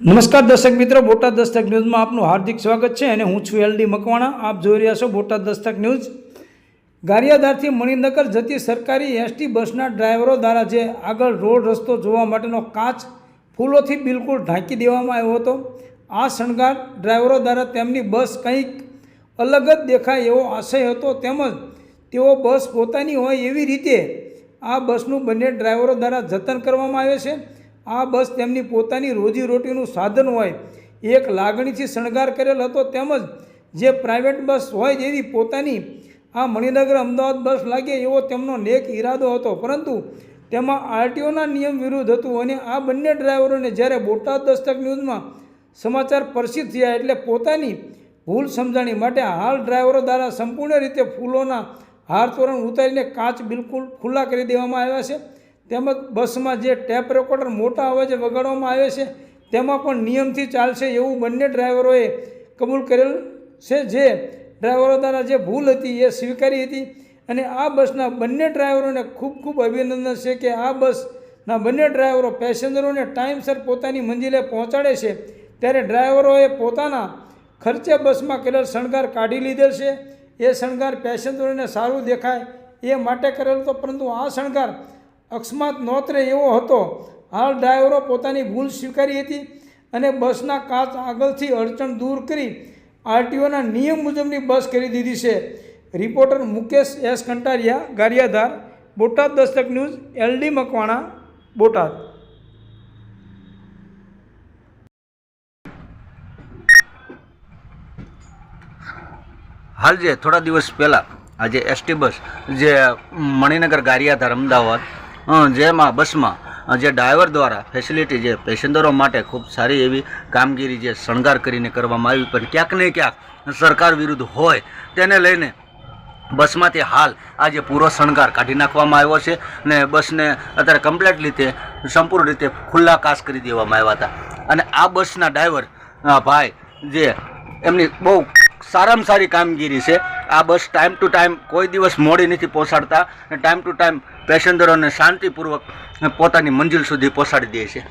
નમસ્કાર દર્શક મિત્રો, બોટાદ દસ્તક ન્યૂઝમાં આપનું હાર્દિક સ્વાગત છે અને હું છું LD મકવાણા। આપ જોઈ રહ્યા છો બોટાદ દસ્તક ન્યૂઝ। ગારિયાધારથી મણિનગર જતી સરકારી ST બસના ડ્રાઈવરો દ્વારા જે આગળ રોડ રસ્તો જોવા માટેનો કાચ ફૂલોથી બિલકુલ ઢાંકી દેવામાં આવ્યો હતો। આ શણગાર ડ્રાઈવરો દ્વારા તેમની બસ કંઈક અલગ જ દેખાય એવો આશય હતો, તેમજ તેઓ બસ પોતાની હોય એવી રીતે આ બસનું બંને ડ્રાઈવરો દ્વારા જતન કરવામાં આવે છે। આ બસ તેમની પોતાની રોજીરોટીનું સાધન હોય એક લાગણીથી શણગાર કરેલ હતો, તેમજ જે પ્રાઇવેટ બસ હોય એવી પોતાની આ મણિનગર અમદાવાદ બસ લાગે એવો તેમનો નેક ઈરાદો હતો, પરંતુ તેમાં RTOના નિયમ વિરુદ્ધ હતું અને આ બંને ડ્રાઈવરોને જ્યારે બોટાદ દસ્તક ન્યૂઝમાં સમાચાર પ્રસિદ્ધ થયા એટલે પોતાની ભૂલ સમજાણી માટે હાલ ડ્રાઈવરો દ્વારા સંપૂર્ણ રીતે ફૂલોના હાર તોરણ ઉતારીને કાચ બિલકુલ ખુલ્લા કરી દેવામાં આવ્યા છે। તેમજ બસમાં જે ટેપ રેકોર્ડર મોટા અવાજે વગાડવામાં આવે છે તેમાં પણ નિયમથી ચાલશે એવું બંને ડ્રાઈવરોએ કબૂલ કરેલ છે। જે ડ્રાઈવરો દ્વારા જે ભૂલ હતી એ સ્વીકારી હતી અને આ બસના બંને ડ્રાઈવરોને ખૂબ ખૂબ અભિનંદન છે કે આ બસના બંને ડ્રાઈવરો પેસેન્જરોને ટાઈમસર પોતાની મંજિલે પહોંચાડે છે। ત્યારે ડ્રાઈવરોએ પોતાના ખર્ચે બસમાં કરેલ શણગાર કાઢી લીધેલ છે। એ શણગાર પેસેન્જરોને સારું દેખાય એ માટે કરેલ હતો, પરંતુ આ શણગાર અકસ્માત નોતરે એવો હતો। હાલ ડ્રાઈવરો પોતાની ભૂલ સ્વીકારી હતી અને બસના કાચ આગળથી અડચણ દૂર કરી RTOના નિયમ મુજબની બસ કરી દીધી છે। Reporter Mukesh S Kantariya, Gariyadhar, Botad Dastak news, LD Makwana, Botad. હાલ જે થોડા દિવસ પહેલાં આજે ST બસ જે મણિનગર ગારિયાધાર અમદાવાદ જેમાં બસમાં જે ડ્રાઈવર દ્વારા ફેસિલિટી જે પેસેન્જરો માટે ખૂબ સારી એવી કામગીરી જે શણગાર કરીને કરવામાં આવી, પણ ક્યાંક ને ક્યાંક સરકાર વિરુદ્ધ હોય તેને લઈને બસમાંથી હાલ આજે પૂરો શણગાર કાઢી નાખવામાં આવ્યો છે અને બસને અત્યારે કમ્પ્લીટ રીતે સંપૂર્ણ રીતે ખુલ્લા કાચ કરી દેવામાં આવ્યા હતા। અને આ બસના ડ્રાઈવર ભાઈ જે એમની બહુ સારામાં સારી કામગીરી છે। આ બસ ટાઈમ ટુ ટાઈમ કોઈ દિવસ મોડી નથી પહોંચાડતા, ટાઈમ ટુ ટાઈમ પેસેન્જરોને શાંતિપૂર્વક પોતાની મંજિલ સુધી પહોંચાડી દે છે।